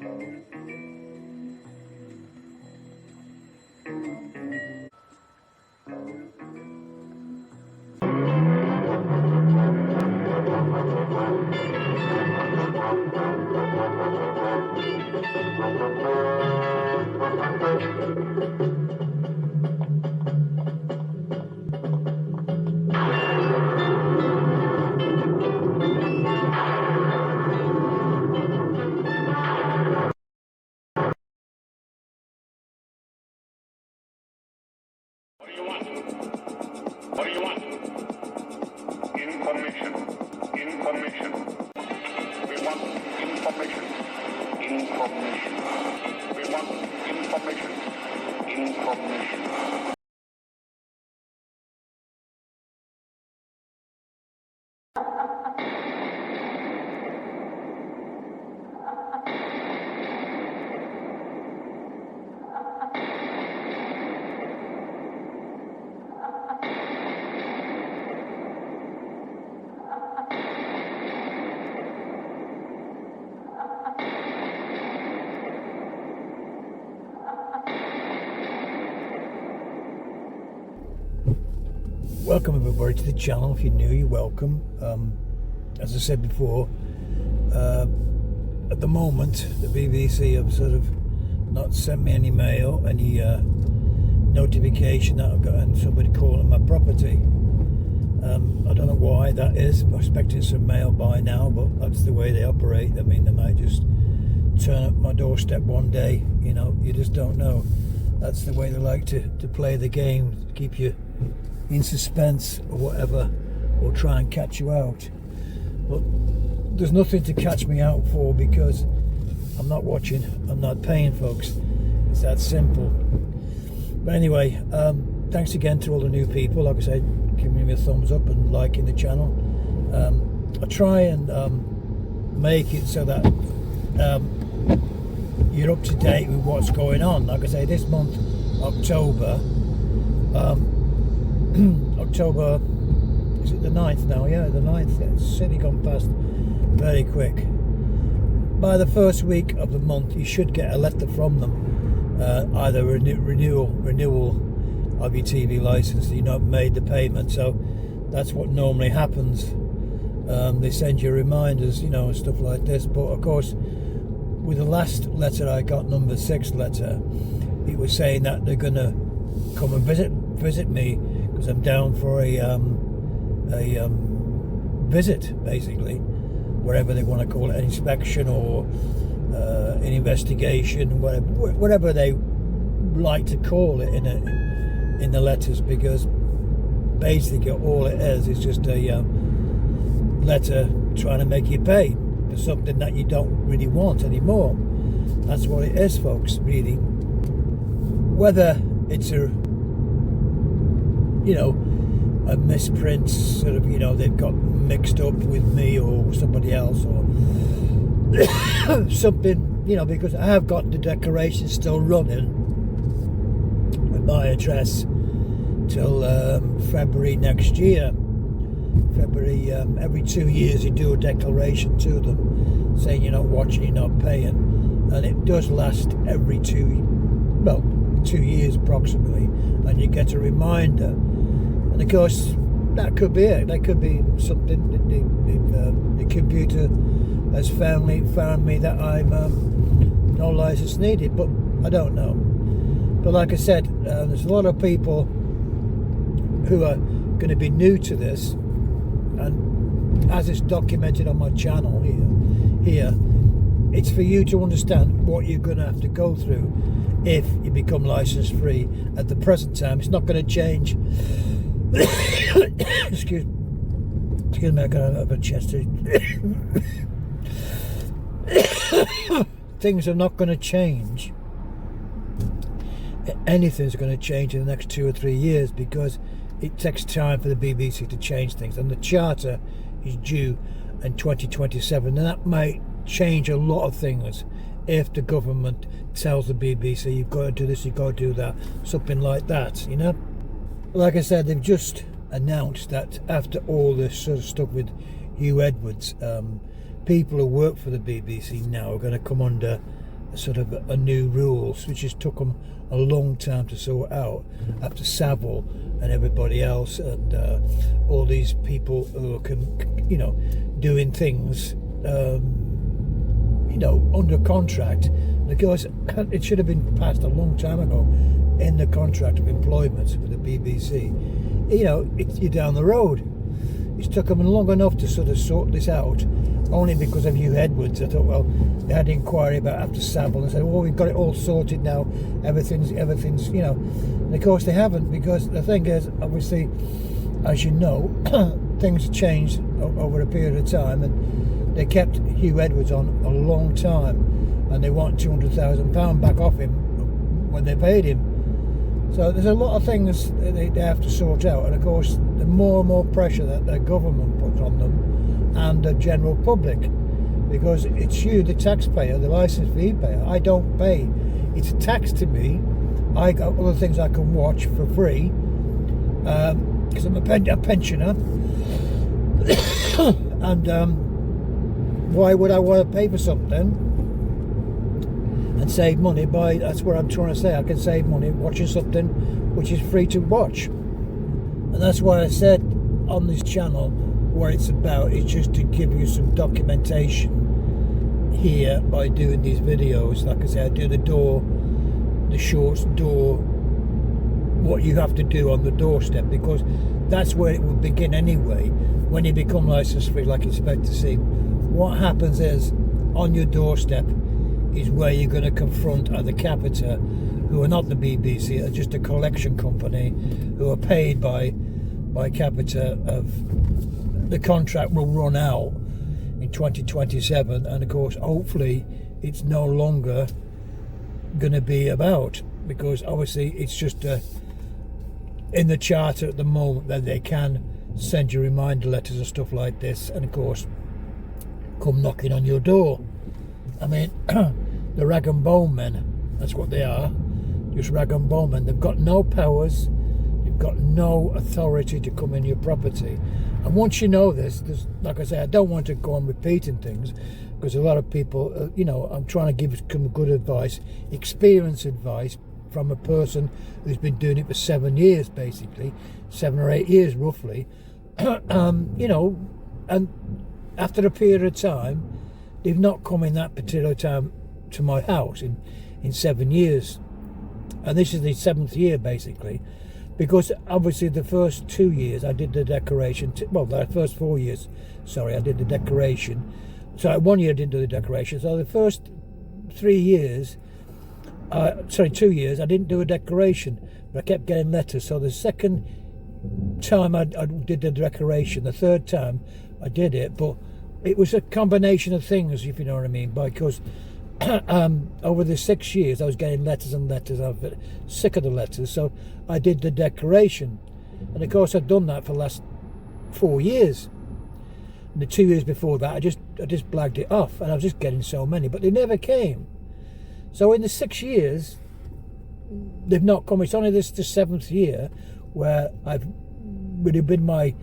What do you want? Information. Information. We want information. Information. We want information. Information. Welcome everybody to the channel. If you're new, you're welcome. As I said before, at the moment the BBC have sort of not sent me any mail, any notification that I've got somebody calling my property. I don't know why that is. I'm expecting some mail by now, but that's the way they operate. I mean, they might just turn up my doorstep one day, you know, you just don't know. That's the way they like to play the game, to keep you in suspense or whatever, or try and catch you out. But there's nothing to catch me out for, because I'm not watching, I'm not paying, folks. It's that simple. But anyway, thanks again to all the new people. Like I said, giving me a thumbs up and liking the channel. I try and make it so that you're up to date with what's going on. Like I say, this month, October, October, is it the 9th now? Yeah, the 9th. It's certainly gone past very quick. By the first week of the month, you should get a letter from them, either renewal of your TV license. You not made the payment, so that's what normally happens. They send you reminders, you know, and stuff like this. But of course, with the last letter I got, number 6 letter, it was saying that they're gonna come and visit me, because I'm down for a visit, basically, whatever they want to call it, an inspection or an investigation, whatever they like to call it in the letters, because basically all it is just a letter trying to make you pay for something that you don't really want anymore. That's what it is, folks, really. Whether it's a, you know, a misprint, sort of, you know, they've got mixed up with me or somebody else, or something, you know, because I have got the decoration still running with my address till February next year. February, every 2 years you do a declaration to them saying you're not watching, you're not paying, and it does last every 2 years approximately, and you get a reminder. And of course, that could be it. That could be something that the computer has found me that I'm no license needed, but I don't know. But like I said, there's a lot of people who are going to be new to this, and as it's documented on my channel here, it's for you to understand what you're going to have to go through if you become license free. At the present time, it's not going to change. excuse me, I got a chest. Things are not going to change. Anything's going to change in the next 2 or 3 years, because it takes time for the BBC to change things, and the charter is due in 2027, and that might change a lot of things if the government tells the BBC you've got to do this, you've got to do that, something like that, you know. Like I said, they've just announced that after all this sort of stuff with Hugh Edwards, people who work for the BBC now are going to come under sort of a new rules, which has took them a long time to sort out after Savile and everybody else, and all these people who are, doing things, under contract, because it should have been passed a long time ago in the contract of employment with the BBC. You're down the road. It's took them long enough to sort of sort this out, only because of Hugh Edwards. I thought, well, they had an inquiry about after Savile and said, well, we've got it all sorted now, everything's, and of course they haven't, because the thing is, obviously, as you know, things changed over a period of time, and they kept Hugh Edwards on a long time, and they want £200,000 back off him when they paid him. So there's a lot of things they have to sort out, and of course the more and more pressure that the government puts on them and the general public, because it's you, the taxpayer, the licence fee payer. I don't pay. It's a tax to me. I got other things I can watch for free because I'm a pensioner. And why would I want to pay for something and save money that's what I'm trying to say. I can save money watching something which is free to watch. And that's why I said on this channel, what it's about is just to give you some documentation here by doing these videos. Like I said, I do the shorts door, what you have to do on the doorstep, because that's where it will begin anyway. When you become license free, like you expect to see, what happens is on your doorstep is where you're going to confront either CAPITA, who are not the BBC, are just a collection company who are paid by CAPITA. The contract will run out in 2027, and of course hopefully it's no longer going to be about, because obviously it's just in the charter at the moment that they can send you reminder letters and stuff like this, and of course come knocking on your door. I mean, the rag and bone men, that's what they are, just rag and bone men. They've got no powers, they've got no authority to come in your property. And once you know this, like I say, I don't want to go on repeating things, because a lot of people, I'm trying to give some good advice, experienced advice from a person who's been doing it for 7 years, basically, 7 or 8 years roughly. And after a period of time, they've not come in that particular time to my house in 7 years, and this is the 7th year basically, because obviously the first 2 years I did the decoration, the first 4 years, sorry, I did the decoration. So 1 year I didn't do the decoration, so the first 2 years I didn't do a decoration, but I kept getting letters. So the second time I did the decoration, the third time I did it, but it was a combination of things, if you know what I mean, because over the 6 years I was getting letters and letters. I was sick of the letters, so I did the decoration, and of course I'd done that for the last 4 years. And the 2 years before that I just blagged it off, and I was just getting so many, but they never came. So in the 6 years they've not come. It's only the 7th year, where would have been my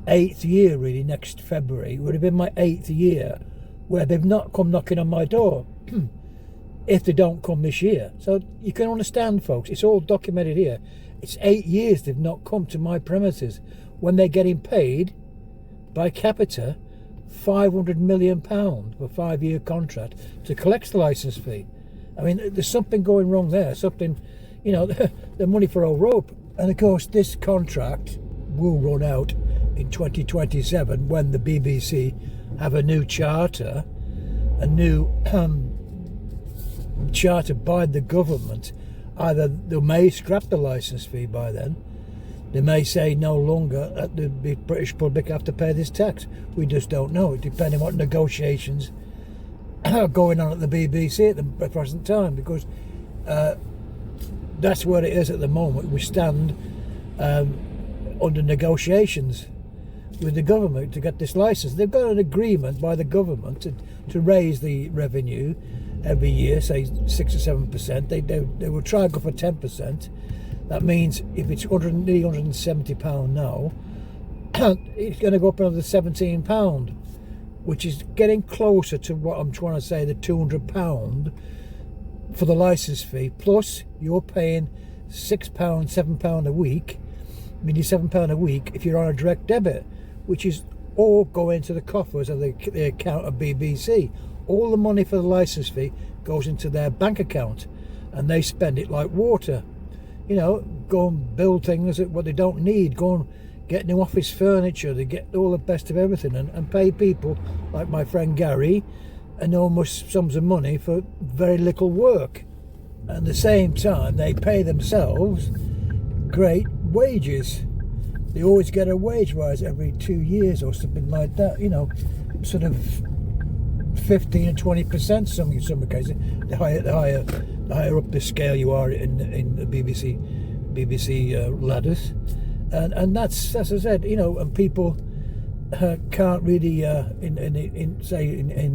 8th year, really. Next February would have been my 8th year where they've not come knocking on my door. If they don't come this year. So you can understand, folks, it's all documented here. It's 8 years they've not come to my premises, when they're getting paid by CAPITA £500 million for a 5-year contract to collect the licence fee. I mean, there's something going wrong there, something, the money for old rope. And of course this contract will run out in 2027, when the BBC have a new charter, charter by the government. Either they may scrap the licence fee by then, they may say no longer that the British public have to pay this tax. We just don't know, depending on what negotiations are going on at the BBC at the present time, because that's where it is at the moment. We stand under negotiations with the government to get this licence. They've got an agreement by the government to raise the revenue every year, say 6 or 7%. They will try and go for 10%. That means if it's nearly £170 now, it's going to go up another £17, which is getting closer to what I'm trying to say, the £200 for the license fee, plus you're paying £6, £7 a week, nearly £7 a week if you're on a direct debit, which is all going to the coffers of the account of BBC. All the money for the license fee goes into their bank account, and they spend it like water. You know, go and build things that what they don't need, go and get new office furniture, they get all the best of everything, and pay people like my friend Gary enormous sums of money for very little work. And at the same time, they pay themselves great wages. They always get a wage rise every 2 years or something like that, you know, sort of 15 and 20% in some cases. The higher up the scale you are in the BBC ladders, and that's, as I said, you know, and people can't really in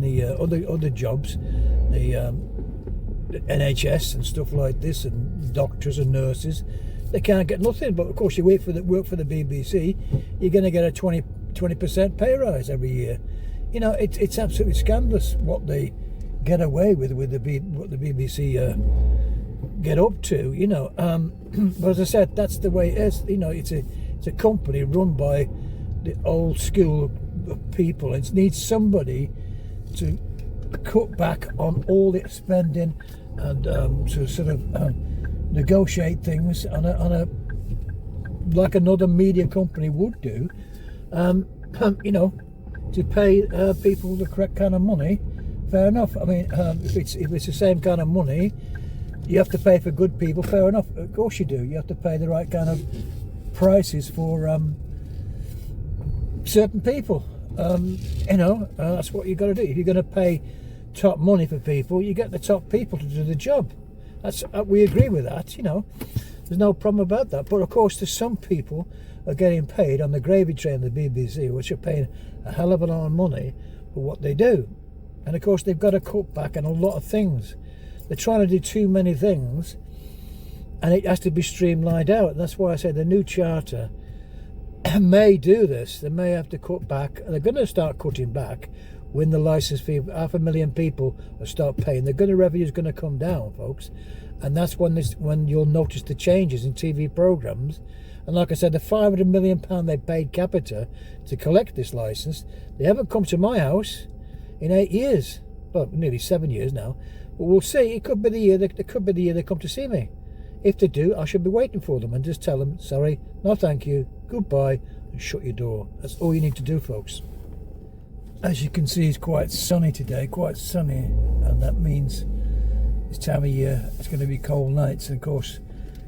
the other jobs, the NHS and stuff like this, and doctors and nurses, they can't get nothing. But of course, you work for the BBC, you're going to get a 20% pay rise every year. You know, it's absolutely scandalous what they get away with what the BBC get up to. You know, but as I said, that's the way it is. You know, it's a company run by the old school of people. It needs somebody to cut back on all its spending and to sort of negotiate things on a like another media company would do. You know, to pay people the correct kind of money. Fair enough. I mean, if it's the same kind of money, you have to pay for good people. Fair enough. Of course you do. You have to pay the right kind of prices for certain people. You know, that's what you've got to do. If you're going to pay top money for people, you get the top people to do the job. That's we agree with that. You know, there's no problem about that. But of course, there's some people are getting paid on the gravy train of the BBC, which are paying a hell of a lot of money for what they do. And of course, they've got to cut back on a lot of things. They're trying to do too many things, and it has to be streamlined out. And that's why I say the new charter may do this. They may have to cut back, and they're going to start cutting back when the license fee, 500,000 people will start paying. The revenue is going to come down, folks, and that's when you'll notice the changes in TV programmes. And like I said, the £500 million they paid CAPITA to collect this license, they haven't come to my house in 8 years. Well, nearly 7 years now. But we'll see. It could be the year they come to see me. If they do, I should be waiting for them and just tell them, sorry, no thank you, goodbye, and shut your door. That's all you need to do, folks. As you can see, it's quite sunny today, quite sunny, and that means this time of year it's going to be cold nights. And of course,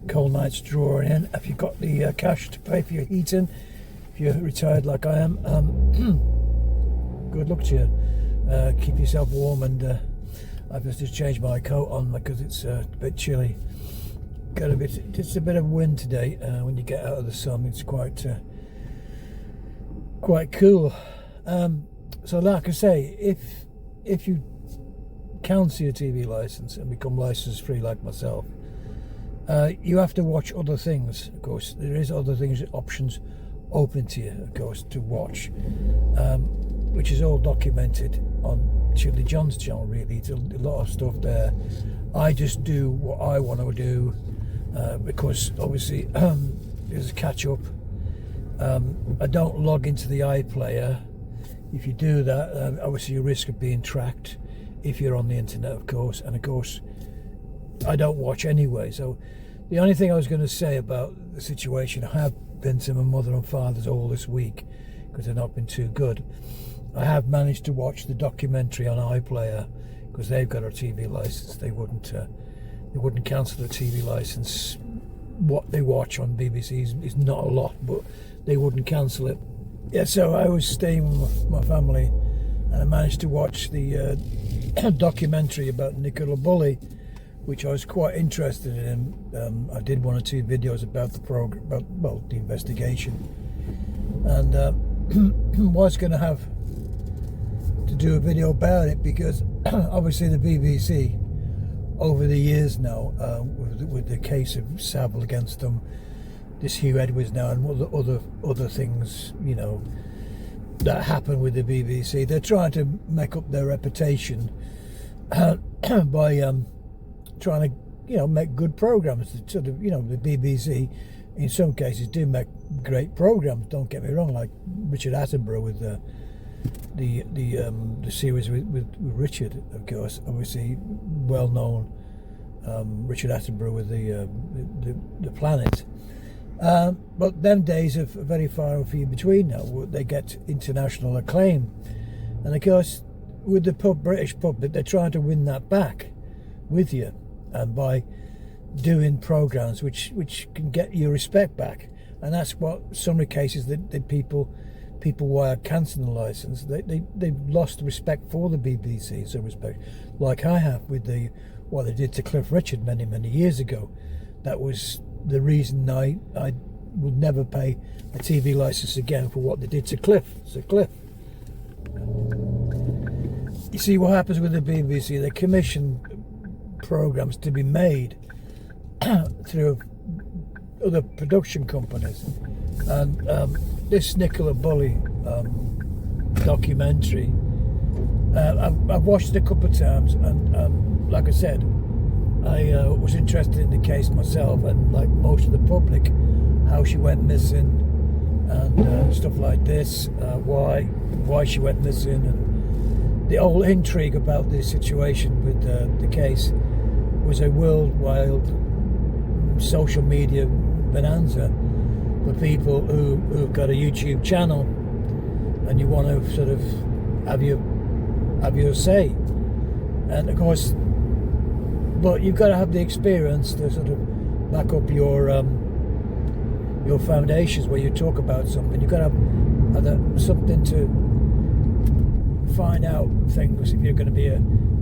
cold nights drawing in. If you've got the cash to pay for your heating, if you're retired like I am, good luck to you. Keep yourself warm, and I've just changed my coat on because it's a bit chilly. Just a bit of wind today. When you get out of the sun, it's quite cool. So like I say, if you cancel your TV license and become license free like myself, you have to watch other things. Of course, there is other things, options open to you, of course, to watch, which is all documented on Chili John's channel. Really, it's a lot of stuff there. I just do what I want to do, because obviously there's a catch up. I don't log into the iPlayer. If you do that, obviously you risk of being tracked if you're on the internet, of course. And of course, I don't watch anyway. So the only thing I was going to say about the situation, I have been to my mother and father's all this week because they've not been too good. I have managed to watch the documentary on iPlayer because they've got a TV license. They wouldn't cancel the TV license. What they watch on BBC is not a lot, but they wouldn't cancel it. Yeah, so I was staying with my family, and I managed to watch the documentary about Nicola Bulley, which I was quite interested in. I did 1 or 2 videos about the program, about the investigation, and was going to have to do a video about it because obviously the BBC over the years now, with the case of Savile against them, this Hugh Edwards now, and other things, you know, that happen with the BBC, they're trying to make up their reputation by trying to, make good programs. Sort of, the BBC, in some cases, do make great programs. Don't get me wrong, like Richard Attenborough with the series with Richard, of course, obviously well known. Richard Attenborough with the Planet. But them days are very far and few between now. They get international acclaim, and of course, with the British public, they're trying to win that back with you, and by doing programs which can get your respect back. And that's what some of the cases that people why are cancelling the license. They've lost respect for the BBC, so respect, like I have with what they did to Cliff Richard many years ago. That was the reason I would never pay a TV license again for what they did to Cliff. So Cliff, you see what happens with the BBC, they commission programs to be made through other production companies, and this Nicola Bulley documentary, I've watched it a couple of times, and like I said, I was interested in the case myself, and like most of the public, how she went missing and stuff like this, why she went missing, and the whole intrigue about the situation with the case was a worldwide social media bonanza for people who've got a YouTube channel and you want to sort of have your say. And of course, but you've got to have the experience to sort of back up your foundations where you talk about something. You've got to have something to find out things. If you're going to be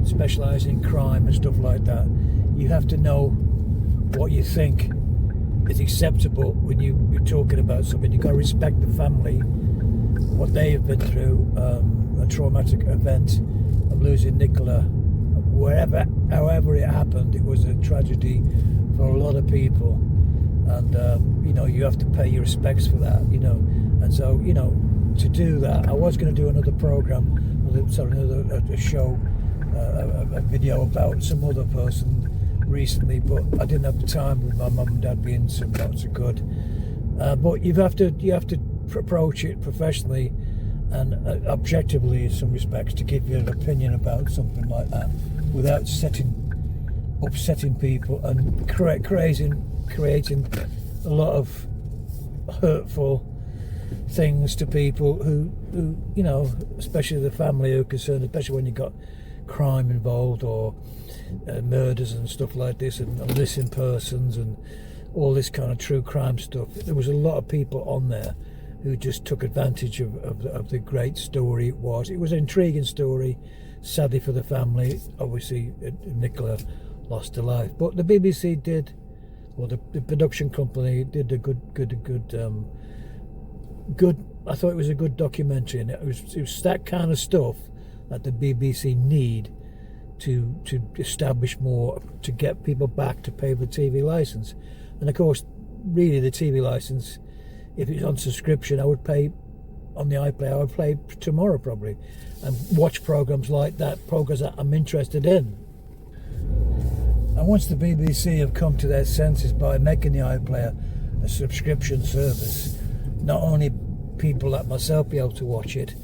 specialise in crime and stuff like that, you have to know what you think is acceptable when you're talking about something. You've got to respect the family, what they have been through, a traumatic event of losing Nicola. However it happened, it was a tragedy for a lot of people, and you have to pay your respects for that, and so to do that, I was going to do another program, another show, a video about some other person recently, but I didn't have the time with my mum and dad being not so good. But you have to approach it professionally and objectively in some respects to give you an opinion about something like that without upsetting people and creating a lot of hurtful things to people who especially the family who are concerned, especially when you've got crime involved or murders and stuff like this, and missing persons and all this kind of true crime stuff. There was a lot of people on there who just took advantage of the great story it was. It was an intriguing story. Sadly for the family, obviously Nicola lost her life, but the BBC did, or the production company did a good. I thought it was a good documentary, and it was that kind of stuff that the BBC need to establish more, to get people back to pay the TV license. And of course, really the TV license, if it's on subscription, I would pay on the iPlayer. I would play tomorrow probably, and watch programs like that, programs that I'm interested in. And once the BBC have come to their senses by making the iPlayer a subscription service, not only people like myself be able to watch it,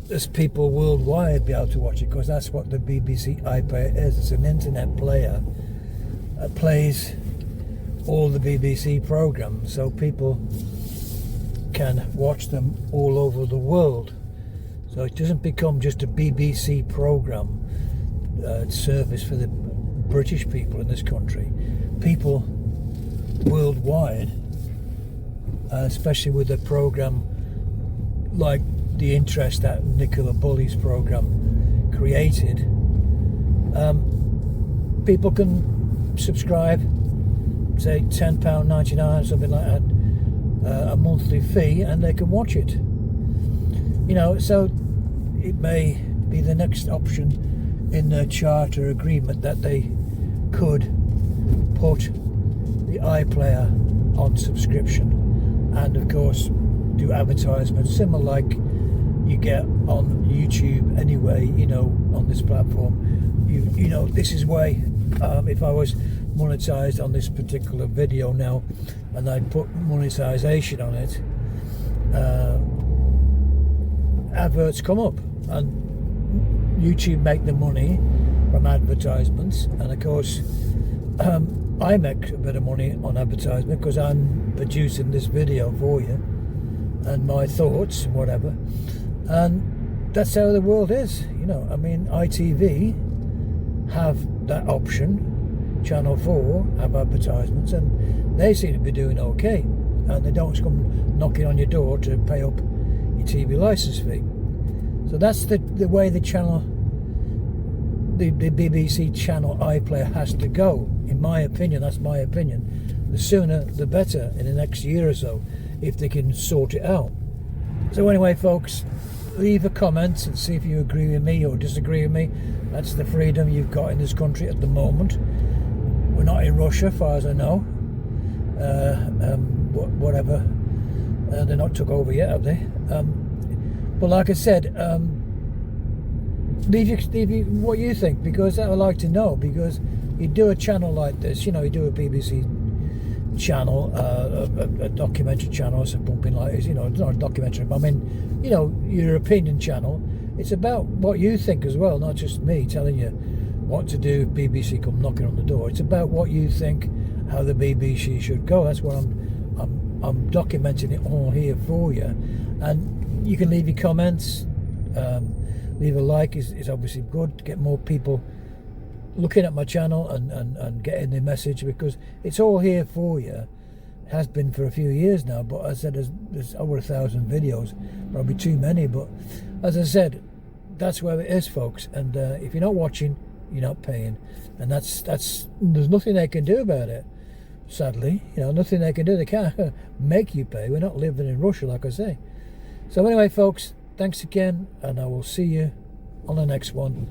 there's people worldwide be able to watch it, because that's what the BBC iPlayer is. It's an internet player that plays all the BBC programs, so people can watch them all over the world. So it doesn't become just a BBC program service for the British people in this country. People worldwide, especially with a program like the interest that Nicola Bulley's program created, people can subscribe, say £10.99 or something like that, a monthly fee, and they can watch it. So it may be the next option in their charter agreement that they could put the iPlayer on subscription, and of course do advertisements similar like you get on YouTube anyway, on this platform. you know, this is way, if I was monetized on this particular video now, and I put monetization on it, adverts come up, and YouTube make the money from advertisements, and of course I make a bit of money on advertisement because I'm producing this video for you and my thoughts and whatever, and that's how the world is, you know. I mean, ITV have that option, Channel 4 have advertisements, and they seem to be doing okay, and they don't come knocking on your door to pay up your TV license fee. So that's the way the channel, the BBC channel iPlayer has to go, in my opinion. That's my opinion. The sooner the better, in the next year or so, if they can sort it out. So anyway, folks, leave a comment and see if you agree with me or disagree with me. That's the freedom you've got in this country at the moment. We're not in Russia, as far as I know. Whatever. They're not took over yet, have they? But like I said, leave what you think, because I would like to know, because you do a channel like this, you know, you do a BBC channel, a documentary channel or something like this, you know. It's not a documentary, but I mean, you know, your opinion channel. It's about what you think as well, not just me telling you what to do if BBC come knocking on the door. It's about what you think, how the BBC should go. That's what I'm documenting it all here for you. And you can leave your comments, leave a like is obviously good to get more people looking at my channel and getting the message, because it's all here for you. It has been for a few years now, but as I said, there's over 1,000 videos, probably too many, but as I said, that's where it is, folks. And if you're not watching, you're not paying, and that's there's nothing they can do about it, sadly. You know, nothing they can do. They can't make you pay. We're not living in Russia, like I say. So anyway, folks, thanks again, and I will see you on the next one.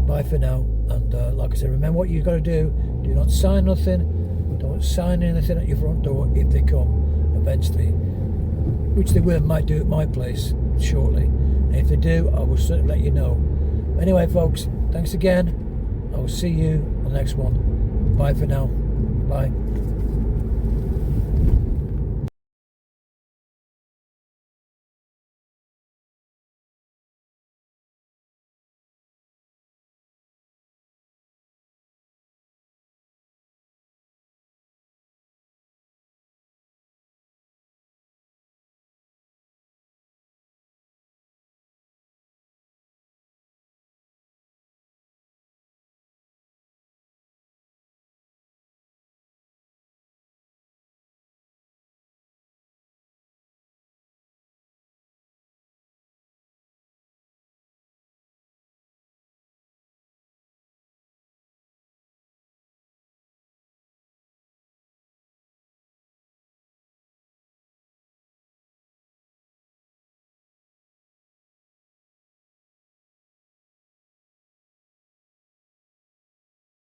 Bye for now. And like I said, remember what you got to do. Do not sign nothing. Don't sign anything at your front door if they come eventually, which they will, might do at my place shortly. And if they do, I will certainly let you know. Anyway, folks, thanks again. I will see you on the next one. Bye for now. Bye.